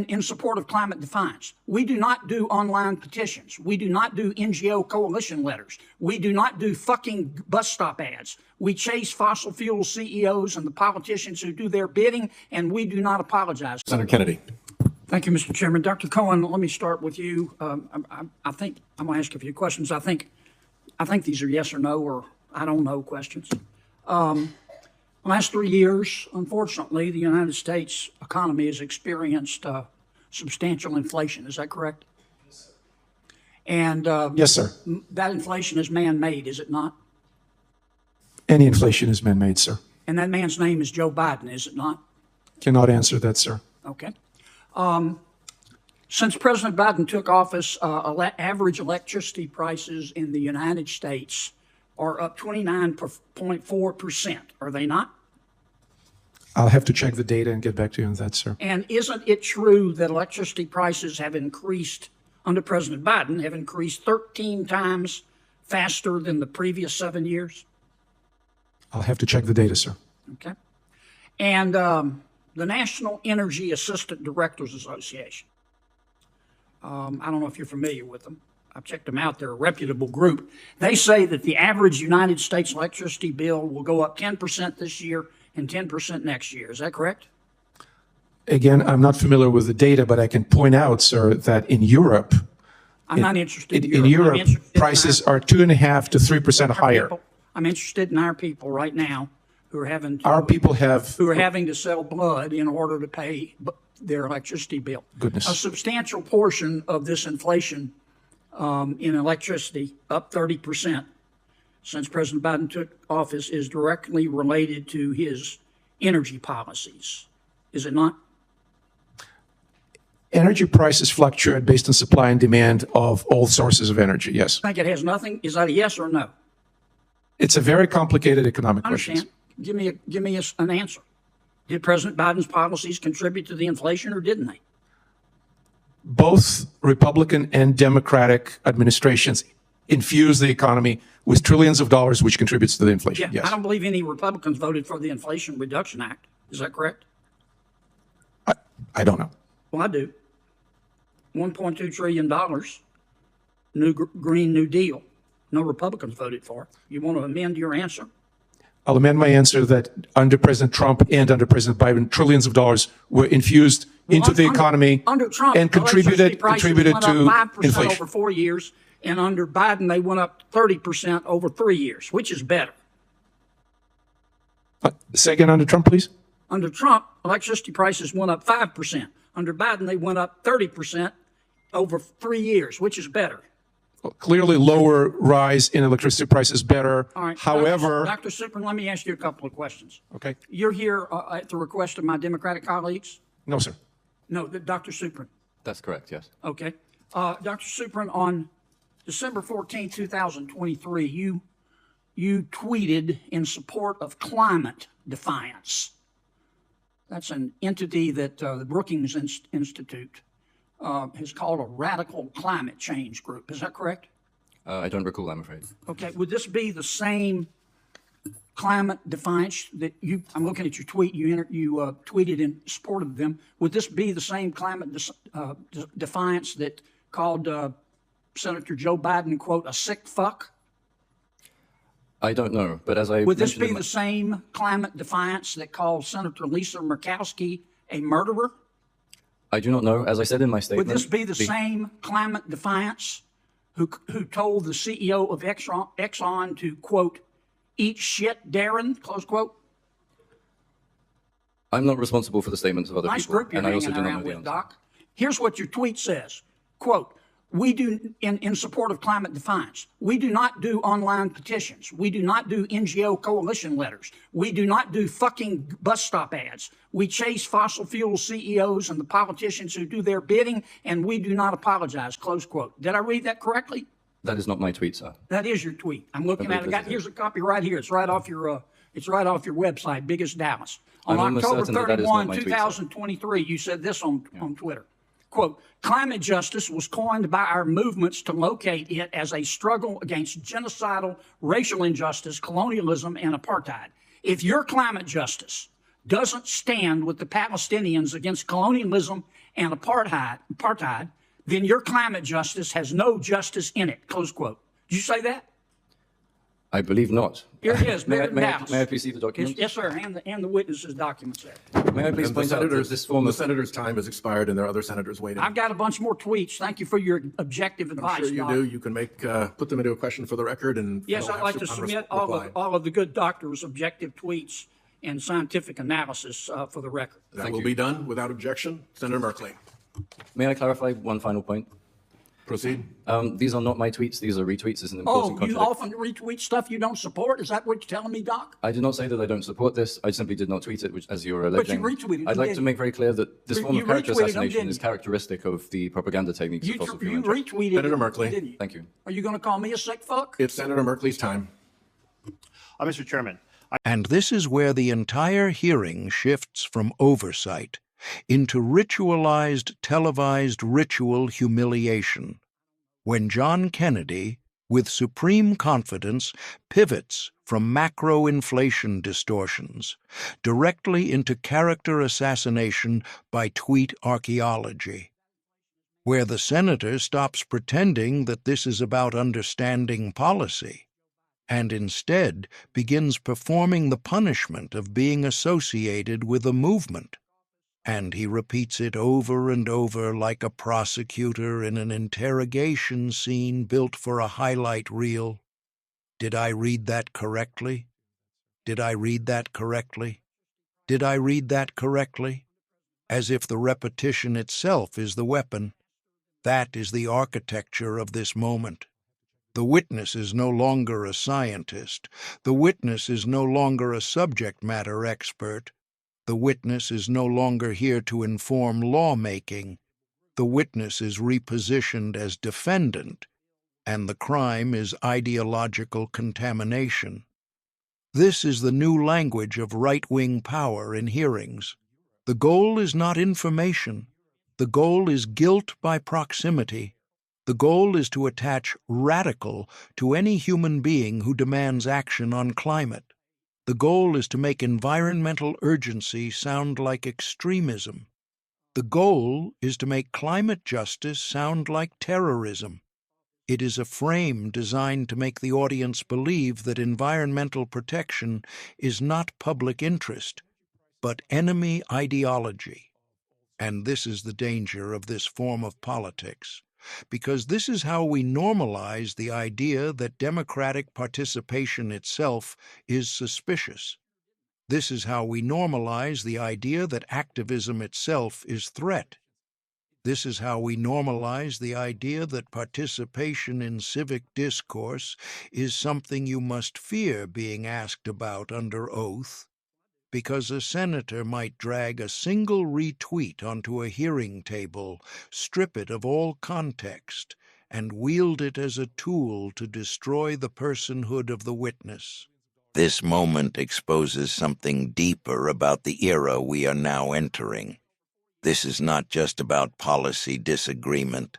in support of climate defiance. We do not do online petitions. We do not do NGO coalition letters. We do not do fucking bus stop ads. We chase fossil fuel CEOs and the politicians who do their bidding, and we do not apologize. Senator Kennedy. Thank you, Mr. Chairman. Dr. Cohen, let me start with you. I think I'm going to ask a few questions. I think these are yes or no or I don't know questions. Last 3 years, unfortunately, the United States economy has experienced substantial inflation. Is that correct? Yes, sir. And yes, sir. That inflation is man-made, is it not? Any inflation is man-made, sir. And that man's name is Joe Biden, is it not? Cannot answer that, sir. Okay. Since President Biden took office, average electricity prices in the United States are up 29.4%. Are they not? I'll have to check the data and get back to you on that, sir. And isn't it true that electricity prices have increased under President Biden, have increased 13 times faster than the previous 7 years? I'll have to check the data, sir. Okay. And the National Energy Assistant Directors Association, I don't know if you're familiar with them. I've checked them out. They're a reputable group. They say that the average United States electricity bill will go up 10% this year and 10% next year. Is that correct? Again, I'm not familiar with the data, but I can point out, sir, that in Europe, I'm not interested in Europe, prices are 2.5% to 3% higher. I'm interested in our people right now who are having to, who are having to sell blood in order to pay their electricity bill. Goodness. A substantial portion of this inflation in electricity, up 30% since President Biden took office, is directly related to his energy policies. Is it not? Energy prices fluctuate based on supply and demand of all sources of energy, yes. I think it has nothing. Is that a yes or no? It's a very complicated economic I question. understand. Give me an answer. Did President Biden's policies contribute to the inflation or didn't they? Both Republican and Democratic administrations infuse the economy with trillions of dollars, which contributes to the inflation. Yeah, yes. I don't believe any Republicans voted for the Inflation Reduction Act. Is that correct? I don't know. Well, I do. $1.2 trillion, Green New Deal. No Republicans voted for it. You want to amend your answer? I'll amend my answer that under President Trump and under President Biden, trillions of dollars were infused into the economy under Trump, and contributed to 5% inflation. Over 4 years, and under Biden, they went up 30% over 3 years. Which is better? Say again, under Trump, please. Under Trump, electricity prices went up 5%. Under Biden, they went up 30% over 3 years. Which is better? Well, clearly, lower rise in electricity prices better. All right. However, Dr. Super, let me ask you a couple of questions. Okay. You're here at the request of my Democratic colleagues? No, sir. No, Dr. Suprin. That's correct, yes. Okay. Dr. Suprin, on December 14, 2023, you tweeted in support of climate defiance. That's an entity that the Brookings Institute has called a radical climate change group. Is that correct? I don't recall, I'm afraid. Okay. Would this be the same climate defiance that I'm looking at your tweet, you tweeted in support of them. Would this be the same climate defiance that called Senator Joe Biden, quote, a sick fuck? I don't know, but as I Would this be the same climate defiance that called Senator Lisa Murkowski a murderer? I do not know. As I said in my statement. Would this be the same climate defiance who told the CEO of Exxon to, quote, eat shit, Darren, close quote? I'm not responsible for the statements of other nice people. Group you're and I also hanging do not around know the with, answer. Doc. Here's what your tweet says, quote, we do, in support of climate defiance, we do not do online petitions. We do not do NGO coalition letters. We do not do fucking bus stop ads. We chase fossil fuel CEOs and the politicians who do their bidding, and we do not apologize, close quote. Did I read that correctly? That is not my tweet, sir. That is your tweet. I'm looking at it. Here's a copy right here. It's right off your website, Biggest Dallas. On October 31, 2023, you said this on Twitter. Quote, climate justice was coined by our movements to locate it as a struggle against genocidal racial injustice, colonialism, and apartheid. If your climate justice doesn't stand with the Palestinians against colonialism and apartheid, then your climate justice has no justice in it, close quote. Did you say that? I believe not. Here it is, may, Barrett may, I, Dallas. may I please see the document? Yes, sir, and the witnesses' documents there. May I please And the point out that senators, this form the of... senator's time has expired, and there are other senators waiting. I've got a bunch more tweets. Thank you for your objective I'm advice, sure you Doc. do. You can put them into a question for the record, and Yes, they'll I'd like have to submit reply. all of the good doctors' objective tweets and scientific analysis for the record. That Thank will you. be done without objection. Senator Merkley, May I clarify one final point? proceed. These are not my tweets. These are retweets. It's an Oh, important you contradiction. often retweet stuff you don't support? Is that what you're telling me, Doc? I did not say that I don't support this. I simply did not tweet it, which, as you're alleging. retweeted them, I'd like to didn't make very clear that this form You of character retweeted them, assassination didn't is you? characteristic of the propaganda techniques of You fossil fuel injection. retweeted Senator it, Merkley. didn't you? Thank you. Are you going to call me a sick fuck? It's Senator Merkley's time. Mr. Chairman, And this is where the entire hearing shifts from oversight into ritualized, televised ritual humiliation, when John Kennedy, with supreme confidence, pivots from macro-inflation distortions directly into character assassination by tweet archaeology, where the senator stops pretending that this is about understanding policy and instead begins performing the punishment of being associated with a movement. And he repeats it over and over like a prosecutor in an interrogation scene built for a highlight reel. Did I read that correctly? Did I read that correctly? Did I read that correctly? As if the repetition itself is the weapon. That is the architecture of this moment. The witness is no longer a scientist. The witness is no longer a subject matter expert. The witness is no longer here to inform lawmaking. The witness is repositioned as defendant, and the crime is ideological contamination. This is the new language of right-wing power in hearings. The goal is not information. The goal is guilt by proximity. The goal is to attach radical to any human being who demands action on climate. The goal is to make environmental urgency sound like extremism. The goal is to make climate justice sound like terrorism. It is a frame designed to make the audience believe that environmental protection is not public interest, but enemy ideology. And this is the danger of this form of politics, because this is how we normalize the idea that democratic participation itself is suspicious. This is how we normalize the idea that activism itself is threat. This is how we normalize the idea that participation in civic discourse is something you must fear being asked about under oath, because a senator might drag a single retweet onto a hearing table, strip it of all context, and wield it as a tool to destroy the personhood of the witness. This moment exposes something deeper about the era we are now entering. This is not just about policy disagreement.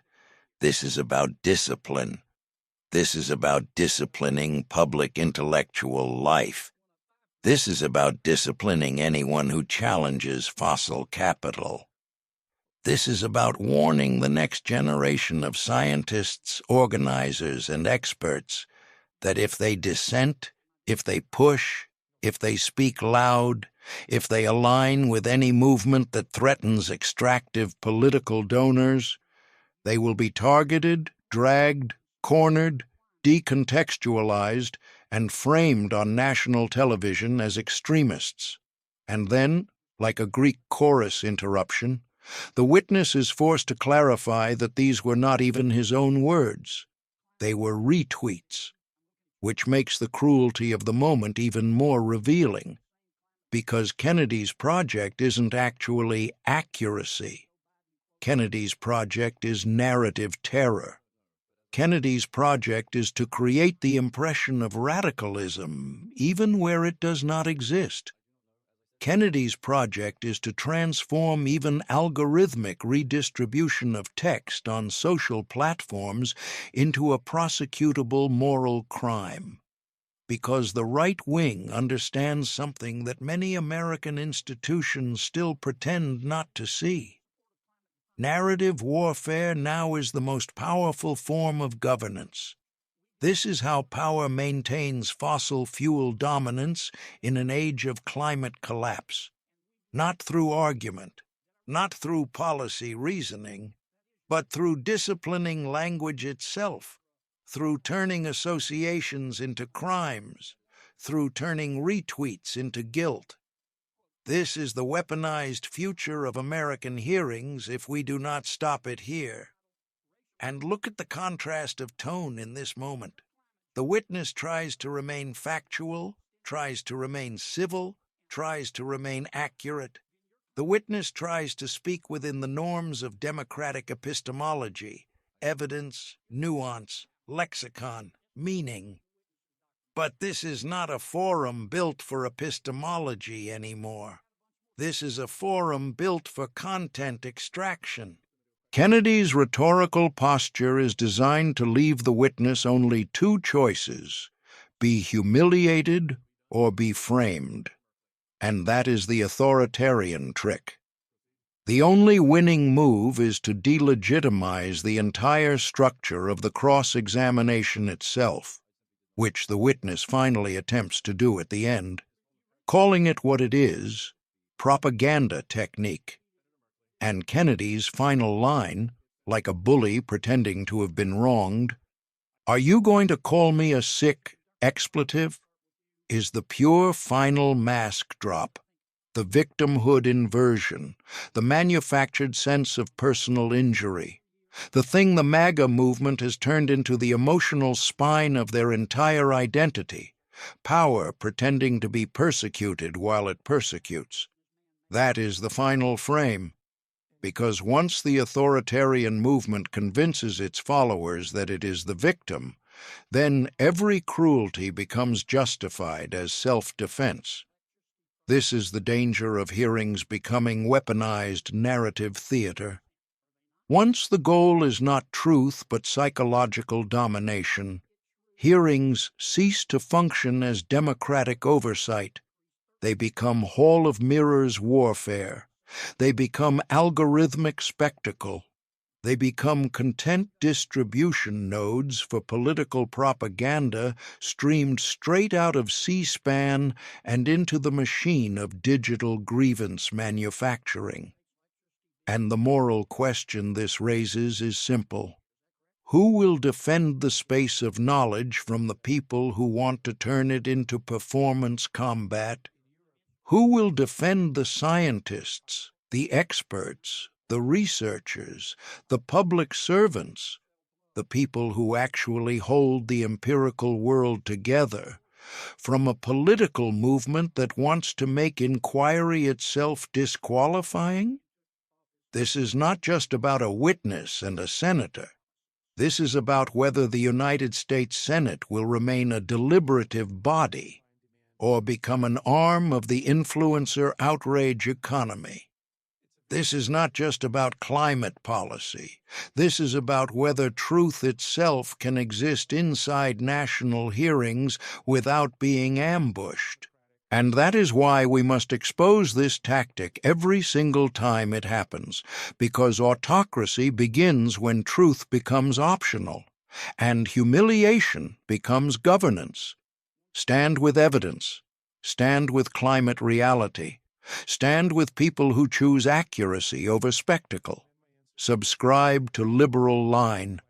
This is about discipline. This is about disciplining public intellectual life. This is about disciplining anyone who challenges fossil capital. This is about warning the next generation of scientists, organizers, and experts that if they dissent, if they push, if they speak loud, if they align with any movement that threatens extractive political donors, they will be targeted, dragged, cornered, decontextualized, and framed on national television as extremists. And then, like a Greek chorus interruption, the witness is forced to clarify that these were not even his own words. They were retweets, which makes the cruelty of the moment even more revealing, because Kennedy's project isn't actually accuracy. Kennedy's project is narrative terror. Kennedy's project is to create the impression of radicalism, even where it does not exist. Kennedy's project is to transform even algorithmic redistribution of text on social platforms into a prosecutable moral crime. Because the right wing understands something that many American institutions still pretend not to see. Narrative warfare now is the most powerful form of governance. This is how power maintains fossil fuel dominance in an age of climate collapse. Not through argument, not through policy reasoning, but through disciplining language itself, through turning associations into crimes, through turning retweets into guilt. This is the weaponized future of American hearings if we do not stop it here. And look at the contrast of tone in this moment. The witness tries to remain factual, tries to remain civil, tries to remain accurate. The witness tries to speak within the norms of democratic epistemology, evidence, nuance, lexicon, meaning. But this is not a forum built for epistemology anymore. This is a forum built for content extraction. Kennedy's rhetorical posture is designed to leave the witness only two choices: be humiliated or be framed. And that is the authoritarian trick. The only winning move is to delegitimize the entire structure of the cross-examination itself, which the witness finally attempts to do at the end, calling it what it is, propaganda technique. And Kennedy's final line, like a bully pretending to have been wronged, "Are you going to call me a sick expletive?" is the pure final mask drop, the victimhood inversion, the manufactured sense of personal injury, the thing the MAGA movement has turned into the emotional spine of their entire identity, power pretending to be persecuted while it persecutes. That is the final frame, because once the authoritarian movement convinces its followers that it is the victim, then every cruelty becomes justified as self-defense. This is the danger of hearings becoming weaponized narrative theater. Once the goal is not truth but psychological domination, hearings cease to function as democratic oversight. They become Hall of Mirrors warfare. They become algorithmic spectacle. They become content distribution nodes for political propaganda streamed straight out of C-SPAN and into the machine of digital grievance manufacturing. And the moral question this raises is simple. Who will defend the space of knowledge from the people who want to turn it into performance combat? Who will defend the scientists, the experts, the researchers, the public servants, the people who actually hold the empirical world together, from a political movement that wants to make inquiry itself disqualifying? This is not just about a witness and a senator. This is about whether the United States Senate will remain a deliberative body or become an arm of the influencer outrage economy. This is not just about climate policy. This is about whether truth itself can exist inside national hearings without being ambushed. And that is why we must expose this tactic every single time it happens, because autocracy begins when truth becomes optional, and humiliation becomes governance. Stand with evidence. Stand with climate reality. Stand with people who choose accuracy over spectacle. Subscribe to liberal line.